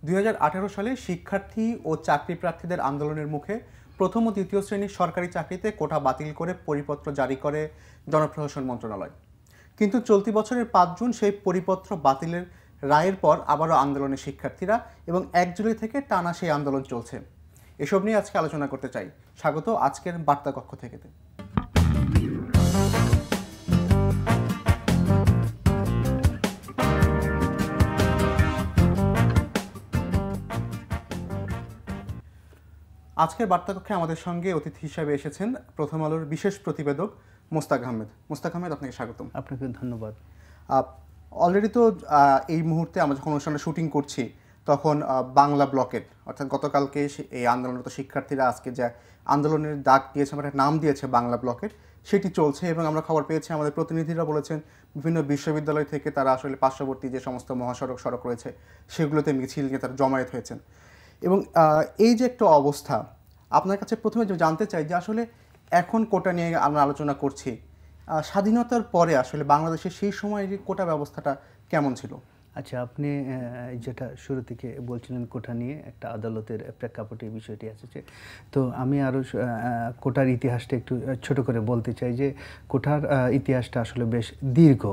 2018 সালে শিক্ষার্থী ও চাকরি প্রার্থীদের আন্দোলনের মুখে প্রথম ও দ্বিতীয় শ্রেণীর সরকারি চাকরিতে কোটা বাতিল করে পরিপত্র জারি করে জনপ্রশাসন মন্ত্রণালয়। কিন্তু চলতি বছরের 5 জুন সেই পরিপত্র বাতিলের রায়ের পর আবারও আন্দোলনে শিক্ষার্থীরা এবং 1 জুলাই থেকে টানা সেই আন্দোলন চলছে। এসব নিয়ে আজকে আলোচনা করতে চাই। স্বাগত আজকের বার্তা কক্ষ থেকে। আজকের বার্তাকক্ষে আমাদের সঙ্গে অতিথি হিসেবে এসেছেন প্রথম আলোর বিশেষ প্রতিবেদক মোস্তাক আহমেদ। মোস্তাক আহমেদ, আপনাকে স্বাগতম। আপনাকে ধন্যবাদ। অলরেডি তো এই মুহূর্তে আমরা যখন অনুষ্ঠানে শুটিং করছি তখন বাংলা ব্লকেট অর্থাৎ গতকালকে এই আন্দোলনরত শিক্ষার্থীরা আজকে যে আন্দোলনের ডাক দিয়েছে, আমরা নাম দিয়েছে বাংলা ব্লকেট, সেটি চলছে এবং আমরা খবর পেয়েছি, আমাদের প্রতিনিধিরা বলেছেন বিভিন্ন বিশ্ববিদ্যালয় থেকে তারা আসলে পার্শ্ববর্তী যে সমস্ত সড়ক রয়েছে সেগুলোতে মিছিল নিয়ে তারা জমায়েত হয়েছেন। এবং এই যে একটা অবস্থা, আপনার কাছে প্রথমে জানতে চাই যে আসলে এখন কোটা নিয়ে আমরা আলোচনা করছি, স্বাধীনতার পরে আসলে বাংলাদেশের সেই সময়ের কোটা ব্যবস্থাটা কেমন ছিল? আচ্ছা, আপনি যেটা শুরু থেকে বলছিলেন কোটা নিয়ে একটা আদালতের প্রেক্ষাপটে বিষয়টি আসছে, তো আমি আরও কোটার ইতিহাসটা একটু ছোট করে বলতে চাই যে কোটার ইতিহাসটা আসলে বেশ দীর্ঘ।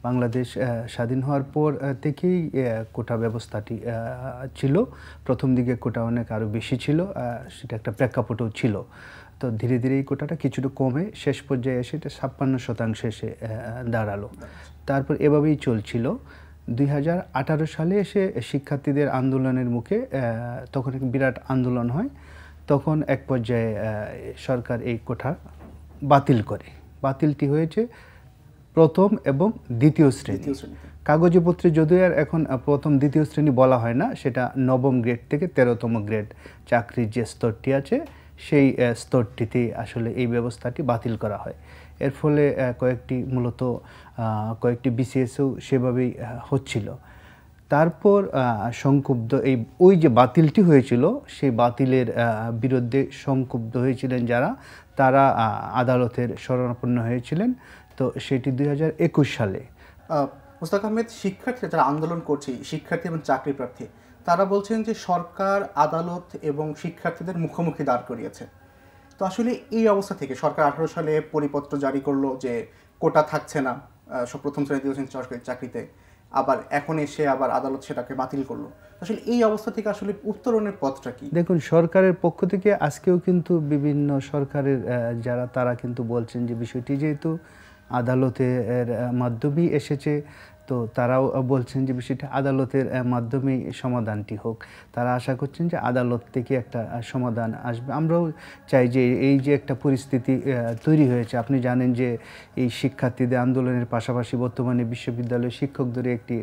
বাংলাদেশ স্বাধীন হওয়ার পর থেকেই কোটা ব্যবস্থাটি ছিল। প্রথম দিকে কোটা অনেক আরও বেশি ছিল, সেটা একটা প্রেক্ষাপটও ছিল। তো ধীরে ধীরে এই কোটাটা কিছুটা কমে শেষ পর্যায়ে এসে এটা 56% এসে দাঁড়ালো। তারপর এভাবেই চলছিল। 2018 সালে এসে শিক্ষার্থীদের আন্দোলনের মুখে তখন এক বিরাট আন্দোলন হয়। তখন এক পর্যায়ে সরকার এই কোটা বাতিল করে। বাতিলটি হয়েছে প্রথম এবং দ্বিতীয় শ্রেণী। কাগজে পত্রে যদিও আর এখন প্রথম দ্বিতীয় শ্রেণী বলা হয় না, সেটা নবম গ্রেড থেকে 13তম গ্রেড চাকরির যে স্তরটি আছে সেই স্তরটিতে আসলে এই ব্যবস্থাটি বাতিল করা হয়। এর ফলে কয়েকটি বিসিএসও সেভাবেই হচ্ছিল। তারপর সংক্ষুব্ধ ওই যে বাতিলটি হয়েছিল সেই বাতিলের বিরুদ্ধে সংক্ষুব্ধ হয়েছিলেন যারা, তারা আদালতের শরণাপন্ন হয়েছিলেন। তো সেটি 2021 সালে। মোস্তাক আহমেদ, শিক্ষার্থীরা যারা আন্দোলন করছে, শিক্ষার্থী এবং চাকরি প্রার্থী, তারা বলছেন যে সরকার আদালত এবং শিক্ষার্থীদের মুখোমুখি দাঁড় করিয়েছে। তো আসলে এই অবস্থা থেকে সরকার 18 সালে পরিপত্র জারি করলো যে কোটা থাকছে না প্রথম শ্রেণী দ্বিতীয় শ্রেণী সরকারি চাকরিতে, আবার এখন এসে আবার আদালত সেটাকে বাতিল করলো। আসলে এই অবস্থা থেকে আসলে উত্তরণের পথটা কি? দেখুন, সরকারের পক্ষ থেকে আজকেও কিন্তু বিভিন্ন সরকারের যারা, তারা কিন্তু বলছেন যে বিষয়টি যেহেতু আদালতের মাধ্যমেই এসেছে, তো তারাও বলছেন যে বিষয়টা আদালতের মাধ্যমেই সমাধানটি হোক। তারা আশা করছেন যে আদালত থেকে একটা সমাধান আসবে। আমরাও চাই যে এই যে একটা পরিস্থিতি তৈরি হয়েছে, আপনি জানেন যে এই শিক্ষার্থীদের আন্দোলনের পাশাপাশি বর্তমানে বিশ্ববিদ্যালয়ের শিক্ষকদের একটি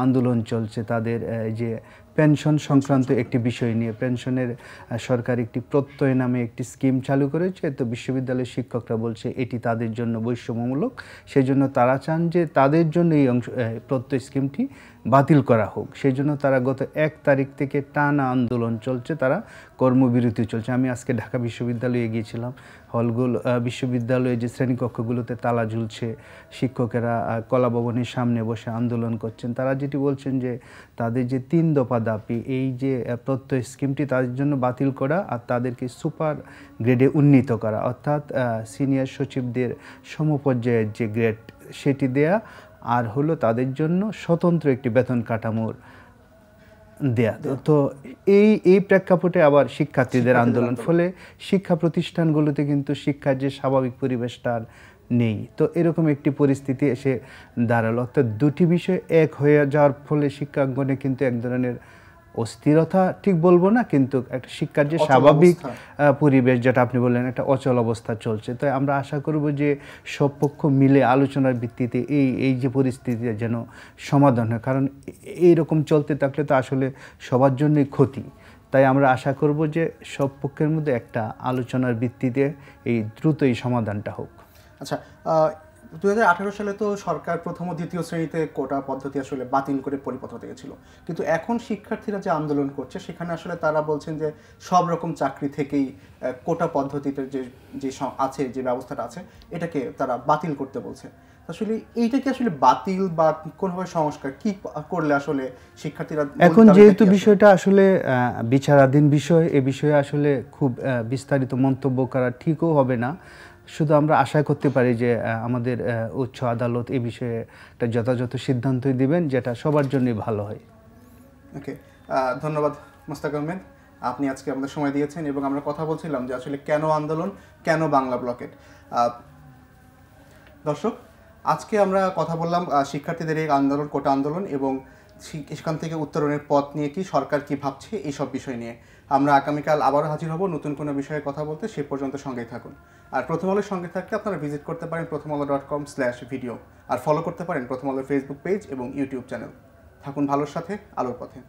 আন্দোলন চলছে। তাদের যে পেনশন সংক্রান্ত একটি বিষয় নিয়ে, পেনশনের সরকার একটি প্রত্যয় নামে একটি স্কিম চালু করেছে। তো বিশ্ববিদ্যালয়ের শিক্ষকরা বলছে এটি তাদের জন্য বৈষম্যমূলক, সেই জন্য তারা চান যে তাদের জন্য এই প্রত্যয় স্কিমটি বাতিল করা হোক। সেই জন্য তারা গত 1 তারিখ থেকে টানা আন্দোলন চলছে, তারা কর্মবিরতি চলছে। আমি আজকে ঢাকা বিশ্ববিদ্যালয়ে গিয়েছিলাম। হলগুলো, বিশ্ববিদ্যালয়ে যে শ্রেণীকক্ষগুলোতে তালা ঝুলছে, শিক্ষকেরা কলাভবনের সামনে বসে আন্দোলন করছেন। তারা যেটি বলছেন যে তাদের যে 3 দফা দাবি, এই যে প্রত্যয় স্কিমটি তাদের জন্য বাতিল করা আর তাদেরকে সুপার গ্রেডে উন্নীত করা, অর্থাৎ সিনিয়র সচিবদের সমপর্যায়ের যে গ্রেড সেটি দেয়া, আর হলো তাদের জন্য স্বতন্ত্র একটি বেতন কাঠামোর দেয়া। তো এই প্রেক্ষাপটে আবার শিক্ষার্থীদের আন্দোলন, ফলে শিক্ষা প্রতিষ্ঠানগুলোতে কিন্তু শিক্ষার যে স্বাভাবিক পরিবেশটা নেই। তো এরকম একটি পরিস্থিতি এসে দাঁড়ালো। অর্থাৎ দুটি বিষয় এক হয়ে যাওয়ার ফলে শিক্ষাঙ্গনে কিন্তু এক ধরনের অস্থিরতা ঠিক বলবো না, কিন্তু একটা শিক্ষার যে স্বাভাবিক পরিবেশ, যেটা আপনি বললেন, একটা অচল অবস্থা চলছে। তো আমরা আশা করব যে সব পক্ষ মিলে আলোচনার ভিত্তিতে এই যে পরিস্থিতি যেন সমাধান হয়, কারণ এইরকম চলতে থাকলে তো আসলে সবার জন্যই ক্ষতি। তাই আমরা আশা করব যে সব পক্ষের মধ্যে একটা আলোচনার ভিত্তিতে এই দ্রুত এই সমাধানটা হোক। আচ্ছা, 2018 সালে তো সরকার প্রথম ও দ্বিতীয় শ্রেণীতে কোটা পদ্ধতি আসলে বাতিল করে পরিপত্র দিয়েছিল, কিন্তু এখন শিক্ষার্থীরা যে আন্দোলন করছে সেখানে আসলে তারা বলছেন যে সব রকম চাকরি থেকেই কোটা পদ্ধতিতে যে আছে, যে ব্যবস্থাটা আছে, এটাকে তারা বাতিল করতে বলছে। আসলে এইটা কি আসলে বাতিল বা কোনোভাবে সংস্কার কি করলে আসলে শিক্ষার্থীরা এখন যেহেতু বিষয়টা আসলে বিচারাধীন বিষয়, এ বিষয়ে আসলে খুব বিস্তারিত মন্তব্য করা ঠিকও হবে না। শুধু আমরা আশা করতে পারি যে আমাদের উচ্চ আদালত এ বিষয়ে একটা যথাযথ সিদ্ধান্তই দিবেন, যেটা সবার জন্যই ভালো হয়। ওকে, ধন্যবাদ মোস্তাক আহমেদ, আপনি আজকে আমাদের সময় দিয়েছেন এবং আমরা কথা বলছিলাম যে আসলে কেন আন্দোলন, কেন বাংলা ব্লকেট। দর্শক, আজকে আমরা কথা বললাম শিক্ষার্থীদের এই আন্দোলন, কোটা আন্দোলন এবং সেখান থেকে উত্তরণের পথ নিয়ে কি সরকার কি ভাবছে এইসব বিষয় নিয়ে। আমরা আগামীকাল আবারও হাজির হব নতুন কোনো বিষয়ে কথা বলতে। সে পর্যন্ত সঙ্গেই থাকুন। আর প্রথম আলোর সঙ্গে থাকতে আপনারা ভিজিট করতে পারেন prothomalo.com/video, আর ফলো করতে পারেন প্রথম আলোর ফেসবুক পেজ এবং ইউটিউব চ্যানেল। থাকুন ভালোর সাথে, আলোর পথে।